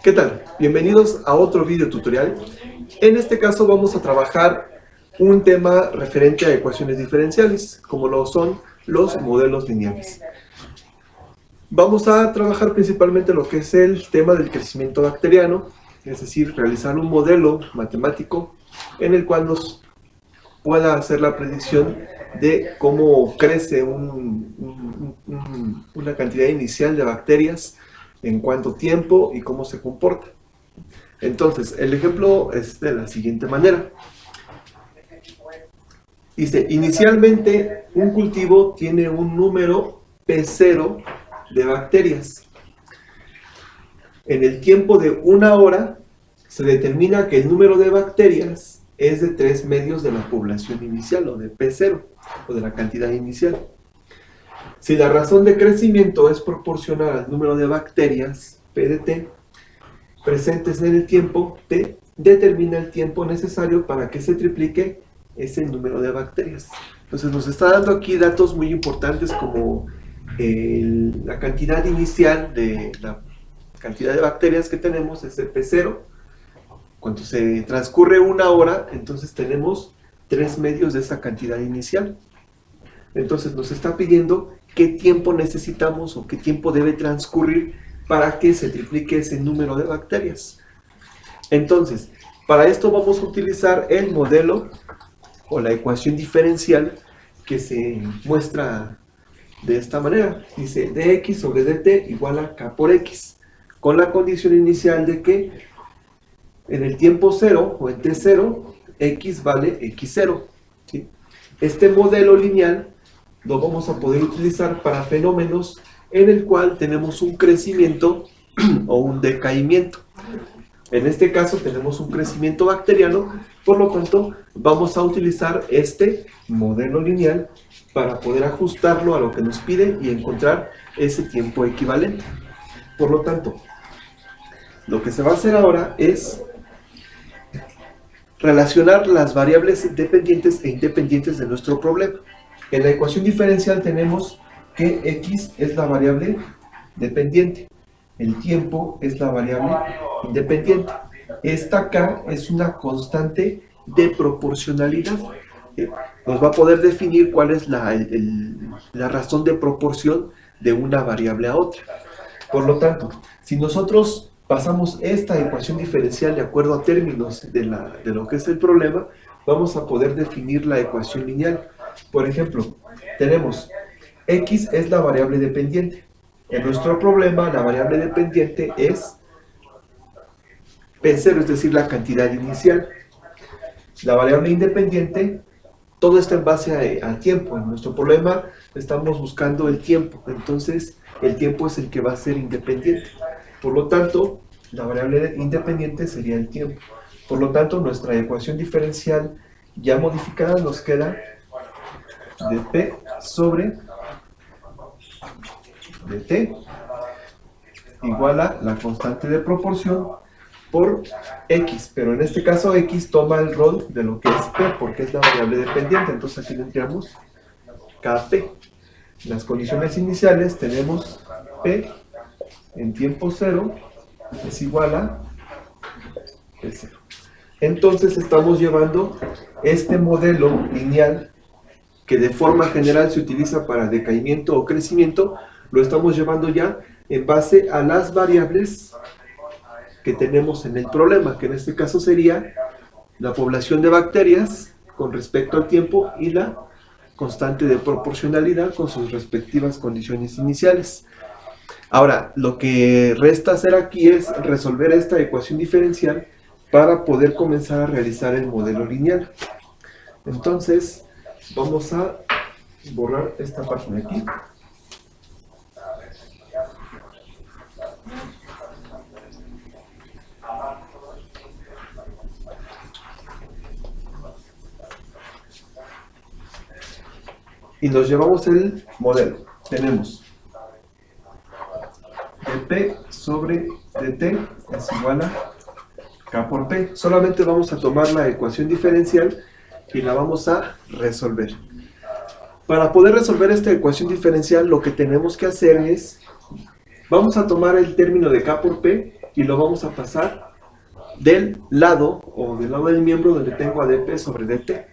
¿Qué tal? Bienvenidos a otro video tutorial. En este caso vamos a trabajar un tema referente a ecuaciones diferenciales, como lo son los modelos lineales. Vamos a trabajar principalmente lo que es el tema del crecimiento bacteriano, es decir, realizar un modelo matemático en el cual nos pueda hacer la predicción de cómo crece una cantidad inicial de bacterias, en cuánto tiempo y cómo se comporta. Entonces, el ejemplo es de la siguiente manera. Dice, inicialmente un cultivo tiene un número P0 de bacterias. En el tiempo de 1 hora se determina que el número de bacterias es de 3/2 de la población inicial, o de P0, o de la cantidad inicial. Si la razón de crecimiento es proporcional al número de bacterias, P de T, presentes en el tiempo, T determina el tiempo necesario para que se triplique ese número de bacterias. Entonces nos está dando aquí datos muy importantes como la cantidad inicial de la cantidad de bacterias que tenemos es el P0. Cuando se transcurre 1 hora, entonces tenemos 3/2 de esa cantidad inicial. Entonces nos está pidiendo qué tiempo necesitamos o qué tiempo debe transcurrir para que se triplique ese número de bacterias. Entonces, para esto vamos a utilizar el modelo o la ecuación diferencial que se muestra de esta manera. Dice dx sobre dt igual a k por x, con la condición inicial de que en el tiempo 0 o en t0, x vale x0. ¿Sí? Este modelo lineal lo vamos a poder utilizar para fenómenos en el cual tenemos un crecimiento o un decaimiento. En este caso tenemos un crecimiento bacteriano, por lo tanto vamos a utilizar este modelo lineal para poder ajustarlo a lo que nos pide y encontrar ese tiempo equivalente. Por lo tanto, lo que se va a hacer ahora es relacionar las variables dependientes e independientes de nuestro problema. En la ecuación diferencial tenemos que x es la variable dependiente, el tiempo es la variable independiente. Esta k es una constante de proporcionalidad. Nos va a poder definir cuál es la razón de proporción de una variable a otra. Por lo tanto, si nosotros pasamos esta ecuación diferencial de acuerdo a términos de lo que es el problema, vamos a poder definir la ecuación lineal. Por ejemplo, tenemos x es la variable dependiente. En nuestro problema, la variable dependiente es P0, es decir, la cantidad inicial. La variable independiente, todo está en base al tiempo. En nuestro problema estamos buscando el tiempo, entonces el tiempo es el que va a ser independiente. Por lo tanto, la variable independiente sería el tiempo. Por lo tanto, nuestra ecuación diferencial ya modificada nos queda de P sobre dt igual a la constante de proporción por x, pero en este caso x toma el rol de lo que es p porque es la variable dependiente, entonces aquí tendríamos kp. En las condiciones iniciales tenemos p en tiempo 0 es igual a p0. Entonces estamos llevando este modelo lineal que de forma general se utiliza para decaimiento o crecimiento, lo estamos llevando ya en base a las variables que tenemos en el problema, que en este caso sería la población de bacterias con respecto al tiempo y la constante de proporcionalidad con sus respectivas condiciones iniciales. Ahora, lo que resta hacer aquí es resolver esta ecuación diferencial para poder comenzar a realizar el modelo lineal. Entonces, vamos a borrar esta parte de aquí. Y nos llevamos el modelo. Tenemos dp sobre dt es igual a k por p. Solamente vamos a tomar la ecuación diferencial y la vamos a resolver. Para poder resolver esta ecuación diferencial, lo que tenemos que hacer es Vamos a tomar el término de K por P y lo vamos a pasar del lado del miembro donde tengo a dp sobre dt,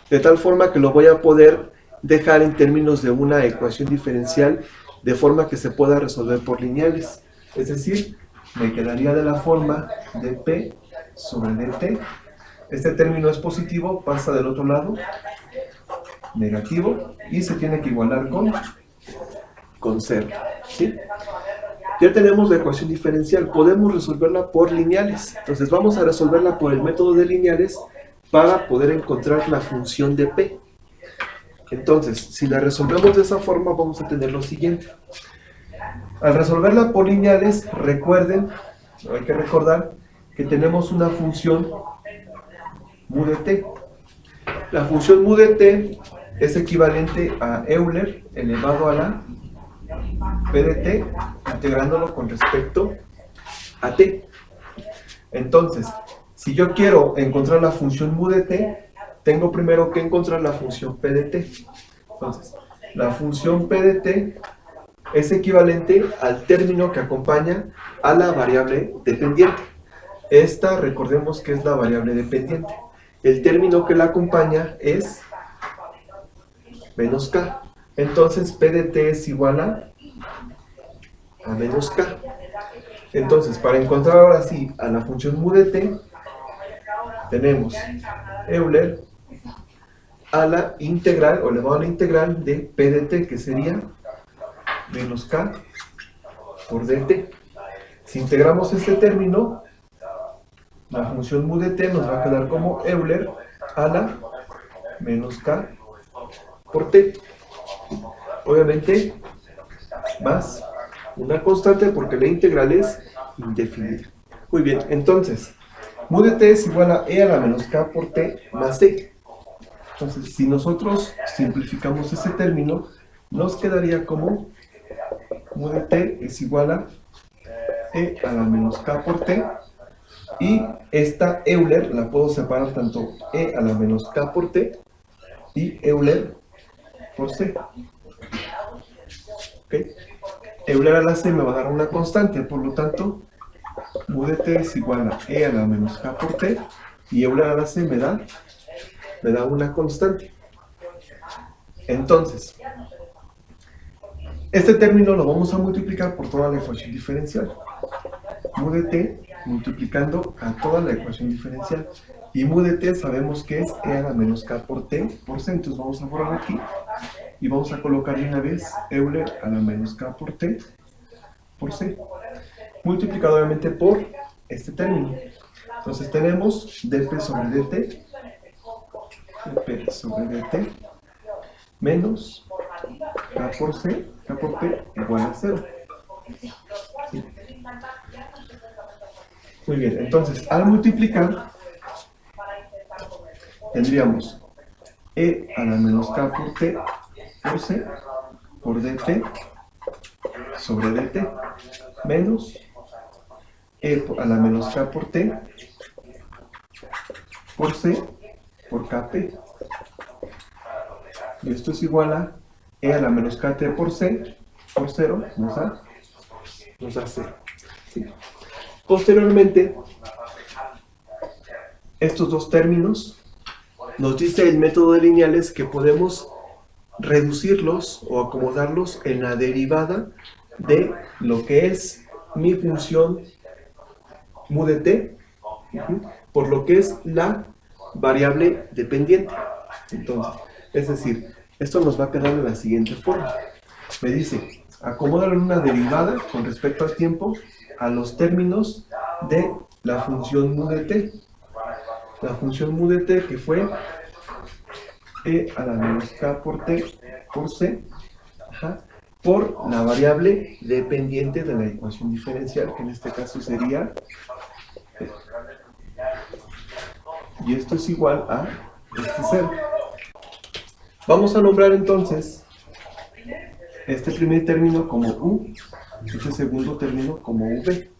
de tal forma que lo voy a poder dejar en términos de una ecuación diferencial de forma que se pueda resolver por lineales. Es decir, me quedaría de la forma dp sobre dt. Este término es positivo, pasa del otro lado, negativo, y se tiene que igualar con 0. ¿Sí? Ya tenemos la ecuación diferencial, podemos resolverla por lineales. Entonces vamos a resolverla por el método de lineales para poder encontrar la función de p. Entonces, si la resolvemos de esa forma, vamos a tener lo siguiente. Al resolverla por lineales, recuerden, hay que recordar que tenemos una función mu de t. La función mu de t es equivalente a Euler elevado a la p de t, integrándolo con respecto a t. Entonces, si yo quiero encontrar la función mu de t, tengo primero que encontrar la función p de t. Entonces, la función p de t es equivalente al término que acompaña a la variable dependiente. Esta, recordemos que es la variable dependiente. El término que la acompaña es menos k. Entonces, p de t es igual a menos k. Entonces, para encontrar ahora sí a la función mu de t, tenemos Euler a la integral, o elevado a la integral de p de t, que sería menos k por dt. Si integramos este término, la función mu de t nos va a quedar como Euler a la menos k por t. Obviamente, más una constante porque la integral es indefinida. Muy bien, entonces, mu de t es igual a e a la menos k por t más t. Entonces, si nosotros simplificamos ese término, nos quedaría como mu de t es igual a e a la menos k por t, y esta Euler la puedo separar tanto e a la menos k por t y Euler por c. ¿Okay? Euler a la c me va a dar una constante, por lo tanto, mu de t es igual a e a la menos k por t, y Euler a la c me da una constante. Entonces, este término lo vamos a multiplicar por toda la ecuación diferencial. Mu de t multiplicando a toda la ecuación diferencial. Y mu de t sabemos que es e a la menos k por t por c. Entonces vamos a borrar aquí y vamos a colocar de una vez Euler a la menos k por t por c, multiplicado obviamente por este término. Entonces tenemos dp sobre dt, dp sobre dt menos k por c, k por p igual a 0. ¿Sí? Muy bien, entonces al multiplicar tendríamos e a la menos k por t por c por dt sobre dt menos e a la menos k por t por c por kp. Y esto es igual a e a la menos kt por c por 0 nos da 0. ¿Sí? Posteriormente, estos dos términos nos dice el método de lineales que podemos reducirlos o acomodarlos en la derivada de lo que es mi función mu de t por lo que es la variable dependiente. Entonces, es decir, esto nos va a quedar de la siguiente forma. Me dice, acomódalo en una derivada con respecto al tiempo a los términos de la función mu de t. La función mu de t que fue e a la menos k por t por c por la variable dependiente de la ecuación diferencial, que en este caso sería y esto es igual a este 0. Vamos a nombrar entonces este primer término como u, este segundo término como v.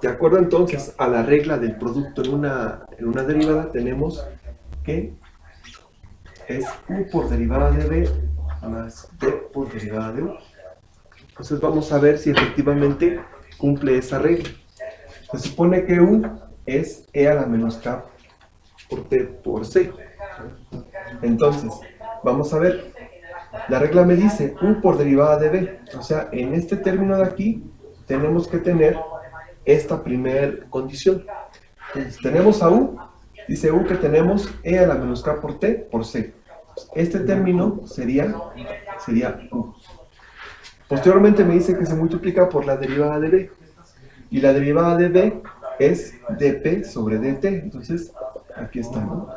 De acuerdo entonces a la regla del producto en una derivada, tenemos que es u por derivada de v más d por derivada de u. Entonces vamos a ver si efectivamente cumple esa regla. Se supone que U es E a la menos K por T por C. Entonces, vamos a ver. La regla me dice U por derivada de B. O sea, en este término de aquí tenemos que tener esta primera condición. Entonces, tenemos a U. Dice U que tenemos E a la menos K por T por C. Este término sería U. Posteriormente me dice que se multiplica por la derivada de B. Y la derivada de B es dP sobre dt. Entonces, aquí está, ¿no?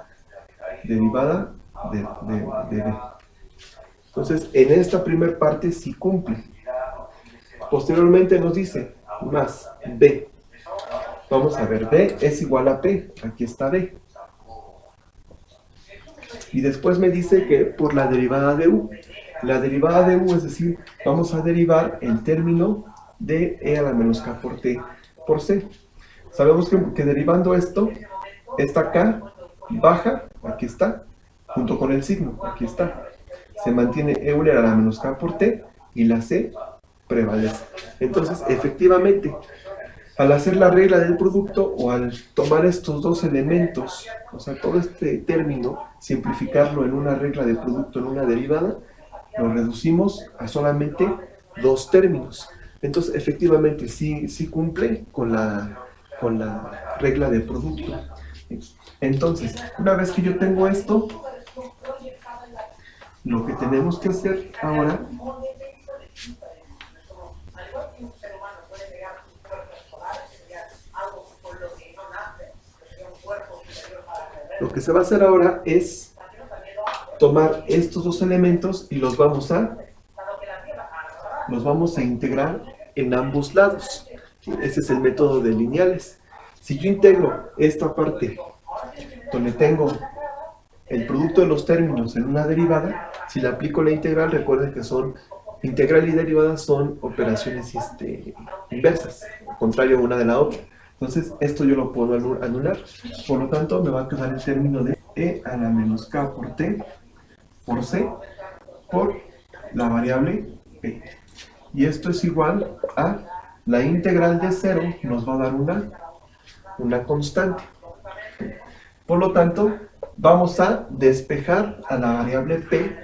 Derivada de B. Entonces, en esta primera parte sí cumple. Posteriormente nos dice más B. Vamos a ver, B es igual a P. Aquí está B. Y después me dice que por la derivada de U. La derivada de U, es decir, vamos a derivar el término de E a la menos K por T por C. Sabemos que derivando esto, esta K baja, aquí está, junto con el signo, aquí está. Se mantiene Euler a la menos K por T y la C prevalece. Entonces, efectivamente, al hacer la regla del producto o al tomar estos dos elementos, o sea, todo este término, simplificarlo en una regla de producto, en una derivada, lo reducimos a solamente dos términos. Entonces, efectivamente, sí cumple con la regla de producto. Entonces, una vez que yo tengo esto, lo que tenemos que hacer ahora es tomar estos dos elementos y los vamos a integrar en ambos lados. Ese es el método de lineales. Si yo integro esta parte donde tengo el producto de los términos en una derivada, si le aplico la integral, recuerden que son integral y derivada son operaciones inversas, contrario una de la otra. Entonces, esto yo lo puedo anular. Por lo tanto, me va a quedar el término de E a la menos K por T por C por la variable P. Y esto es igual a la integral de 0 nos va a dar una constante. Por lo tanto, vamos a despejar a la variable P,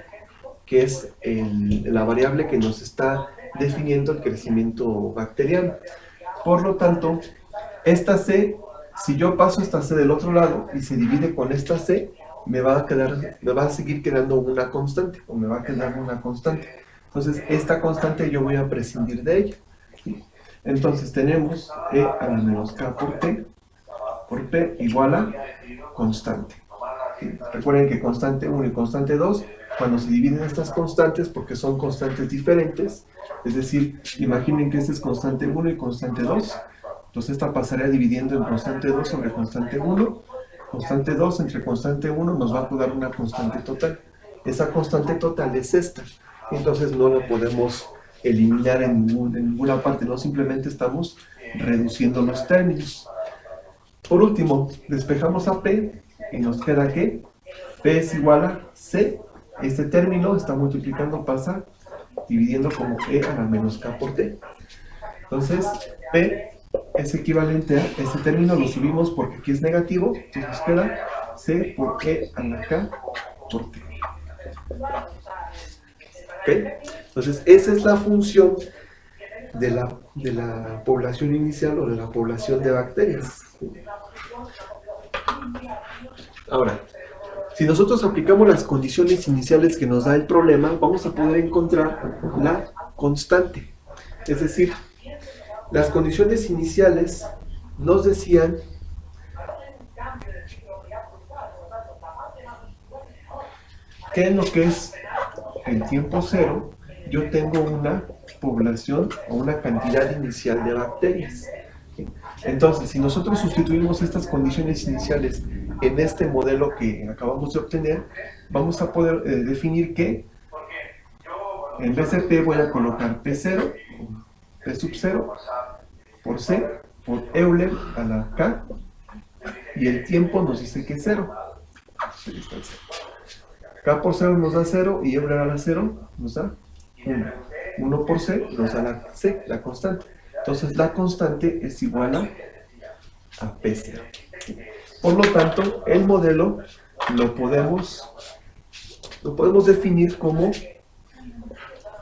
que es la variable que nos está definiendo el crecimiento bacteriano. Por lo tanto, esta C, si yo paso esta C del otro lado y se divide con esta C, me va a seguir quedando una constante, o me va a quedar una constante. Entonces, esta constante yo voy a prescindir de ella. Entonces, tenemos E a la menos K por T por P igual a constante. Recuerden que constante 1 y constante 2, cuando se dividen estas constantes, porque son constantes diferentes, es decir, imaginen que esta es constante 1 y constante 2, entonces esta pasaría dividiendo en constante 2 sobre constante 1, constante 2 entre constante 1 nos va a dar una constante total. Esa constante total es esta, entonces no la podemos eliminar en ninguna parte, no, simplemente estamos reduciendo los términos. Por último, despejamos a P y nos queda que P es igual a C. Este término está multiplicando, pasa dividiendo como E a la menos K por T. Entonces, P es equivalente a este término, lo subimos porque aquí es negativo, entonces nos queda C por E a la K por T. ¿Okay? Entonces, esa es la función de la población inicial o de la población de bacterias. Ahora, si nosotros aplicamos las condiciones iniciales que nos da el problema, vamos a poder encontrar la constante. Es decir, las condiciones iniciales nos decían que en lo que es el tiempo cero, yo tengo una población o una cantidad inicial de bacterias. Entonces, si nosotros sustituimos estas condiciones iniciales en este modelo que acabamos de obtener, vamos a poder definir que en vez de P voy a colocar P0, P sub 0, por C, por Euler a la K, y el tiempo nos dice que es 0. K por 0 nos da 0 y Euler a la 0 nos da 1. 1 por C nos da la C, la constante. Entonces la constante es igual a P0. Por lo tanto, el modelo lo podemos definir como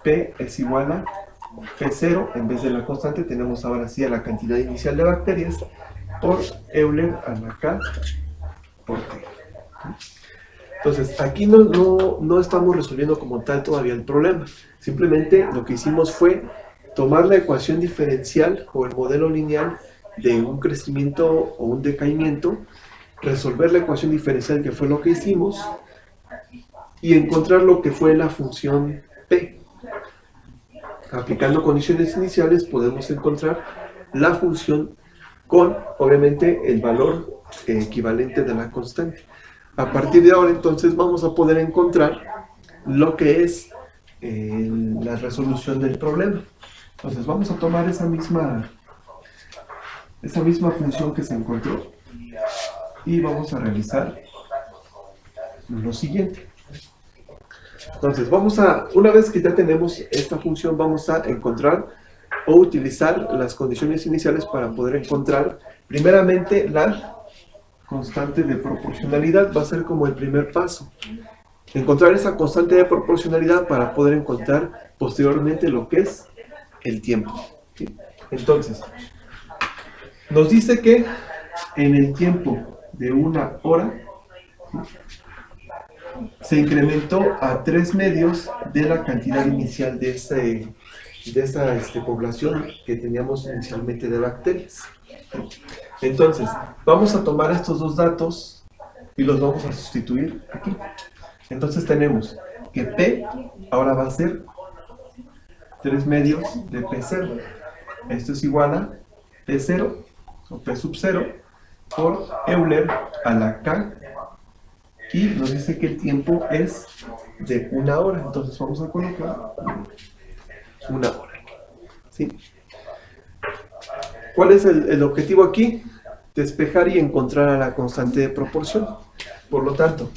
P es igual a P0, en vez de la constante tenemos ahora sí a la cantidad inicial de bacterias por Euler a la K por T. Entonces, aquí no estamos resolviendo como tal todavía el problema. Simplemente lo que hicimos fue tomar la ecuación diferencial o el modelo lineal de un crecimiento o un decaimiento, resolver la ecuación diferencial, que fue lo que hicimos, y encontrar lo que fue la función P. Aplicando condiciones iniciales podemos encontrar la función con, obviamente, el valor equivalente de la constante. A partir de ahora, entonces, vamos a poder encontrar lo que es la resolución del problema. Entonces, vamos a tomar esa misma función que se encontró y vamos a realizar lo siguiente. Entonces, una vez que ya tenemos esta función, vamos a encontrar o utilizar las condiciones iniciales para poder encontrar, primeramente, la constante de proporcionalidad. Va a ser como el primer paso. Encontrar esa constante de proporcionalidad para poder encontrar posteriormente lo que es el tiempo. ¿Sí? Entonces, nos dice que en el tiempo de 1 hora, ¿sí?, se incrementó a 3 medios de la cantidad inicial de esa población que teníamos inicialmente de bacterias. Entonces, vamos a tomar estos dos datos y los vamos a sustituir aquí. Entonces tenemos que P ahora va a ser 3 medios de P0. Esto es igual a P0 o P sub 0 por Euler a la K, y nos dice que el tiempo es de 1 hora. Entonces vamos a colocar 1 hora. ¿Sí? ¿Cuál es el objetivo aquí? Despejar y encontrar a la constante de proporción. Por lo tanto,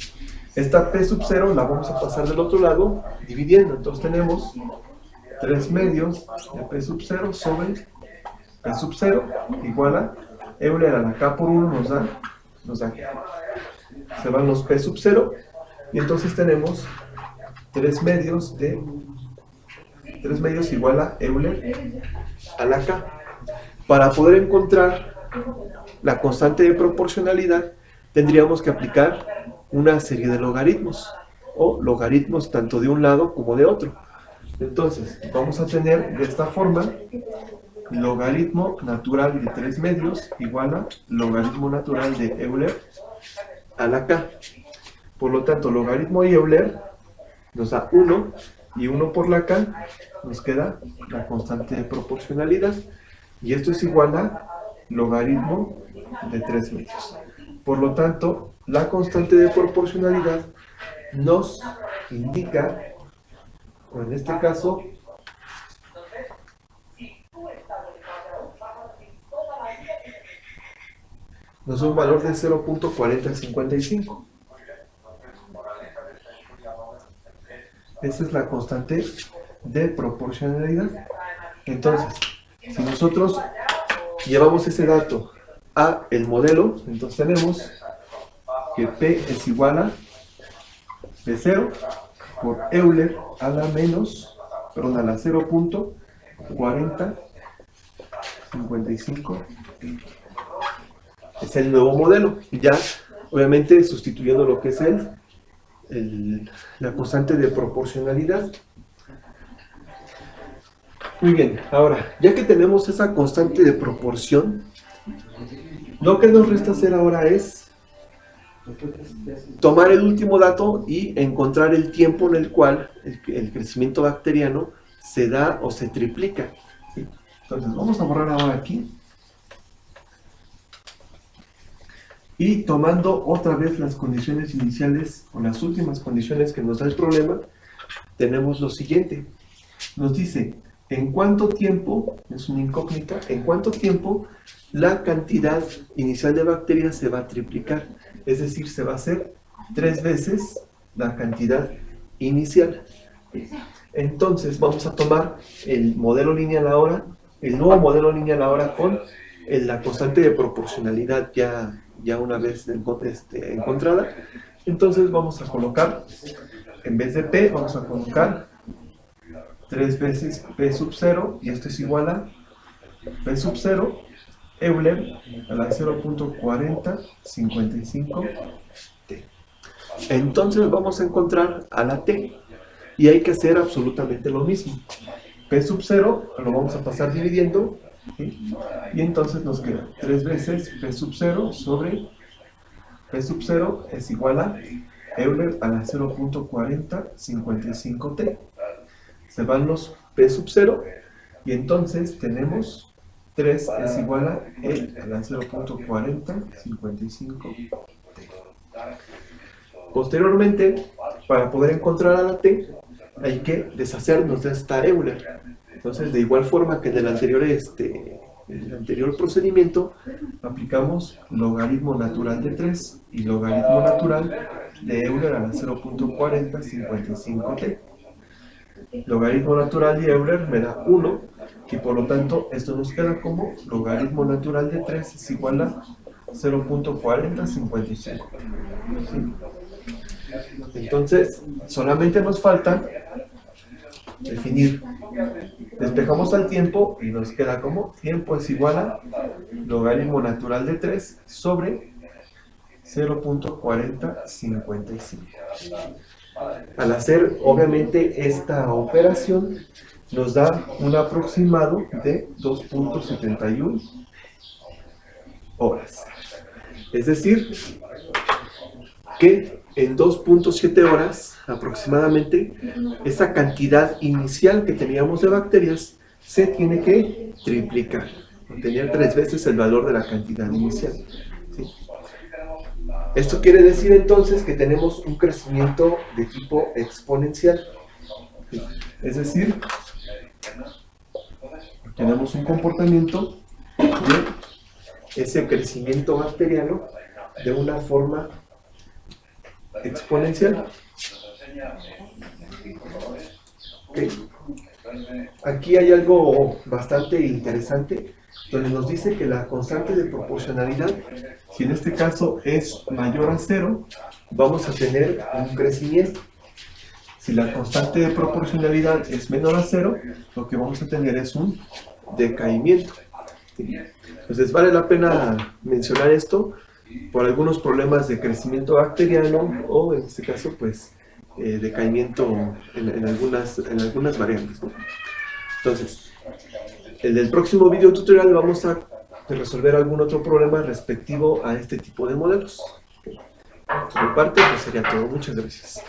esta P sub 0 la vamos a pasar del otro lado dividiendo. Entonces tenemos 3 medios de P sub 0 sobre P sub 0 igual a Euler a la K por 1 nos da se van los P sub 0 y entonces tenemos 3 medios igual a Euler a la K. Para poder encontrar la constante de proporcionalidad tendríamos que aplicar una serie de logaritmos o logaritmos tanto de un lado como de otro. Entonces vamos a tener de esta forma logaritmo natural de 3 medios igual a logaritmo natural de Euler a la K. Por lo tanto, logaritmo y Euler nos da 1 y 1 por la K nos queda la constante de proporcionalidad, y esto es igual a logaritmo de 3 medios. Por lo tanto, la constante de proporcionalidad nos indica, o en este caso, nos da un valor de 0.4055. Esa es la constante de proporcionalidad. Entonces, si nosotros llevamos ese dato a el modelo, entonces tenemos que P es igual a P0 por Euler a la 0.4055. Es el nuevo modelo, ya obviamente sustituyendo lo que es la constante de proporcionalidad. Muy bien, ahora, ya que tenemos esa constante de proporción, lo que nos resta hacer ahora es tomar el último dato y encontrar el tiempo en el cual el crecimiento bacteriano se da o se triplica. ¿Sí? Entonces vamos a borrar ahora aquí. Y tomando otra vez las condiciones iniciales o las últimas condiciones que nos da el problema, tenemos lo siguiente. Nos dice, ¿en cuánto tiempo, es una incógnita, en cuánto tiempo la cantidad inicial de bacterias se va a triplicar? Es decir, se va a hacer 3 veces la cantidad inicial. Entonces vamos a tomar el modelo lineal ahora, el nuevo modelo lineal ahora con la constante de proporcionalidad ya una vez encontrada. Entonces vamos a colocar, en vez de P, vamos a colocar 3 veces P sub 0, y esto es igual a P sub 0, Euler a la 0.4055 T. Entonces vamos a encontrar a la T, y hay que hacer absolutamente lo mismo. P sub 0 lo vamos a pasar dividiendo, ¿sí? Y entonces nos queda 3 veces P sub 0 sobre P sub 0 es igual a Euler a la 0.4055 T. Se van los P sub 0 y entonces tenemos 3 es igual a E a la 0.4055 T. Posteriormente, para poder encontrar a la T, hay que deshacernos de esta Euler. Entonces, de igual forma que en el anterior procedimiento, aplicamos logaritmo natural de 3 y logaritmo natural de Euler a la 0.4055T. Logaritmo natural de Euler me da 1, y por lo tanto, esto nos queda como logaritmo natural de 3 es igual a 0.4055. ¿Sí? Entonces, solamente nos falta definir. Despejamos al tiempo y nos queda como tiempo es igual a logaritmo natural de 3 sobre 0.4055. Al hacer, obviamente, esta operación nos da un aproximado de 2.71 horas. Es decir, que en 2.7 horas aproximadamente, esa cantidad inicial que teníamos de bacterias se tiene que triplicar, tener 3 veces el valor de la cantidad inicial. ¿Sí? Esto quiere decir entonces que tenemos un crecimiento de tipo exponencial. ¿Sí? Es decir, tenemos un comportamiento de ese crecimiento bacteriano de una forma exponencial. Okay. Aquí hay algo bastante interesante donde nos dice que la constante de proporcionalidad, si en este caso es mayor a 0, vamos a tener un crecimiento. Si la constante de proporcionalidad es menor a 0, lo que vamos a tener es un decaimiento. Entonces vale la pena mencionar esto por algunos problemas de crecimiento bacteriano o en este caso pues decaimiento en algunas variantes, ¿no? Entonces, en el próximo video tutorial vamos a resolver algún otro problema respectivo a este tipo de modelos. Por mi parte, pues sería todo. Muchas gracias.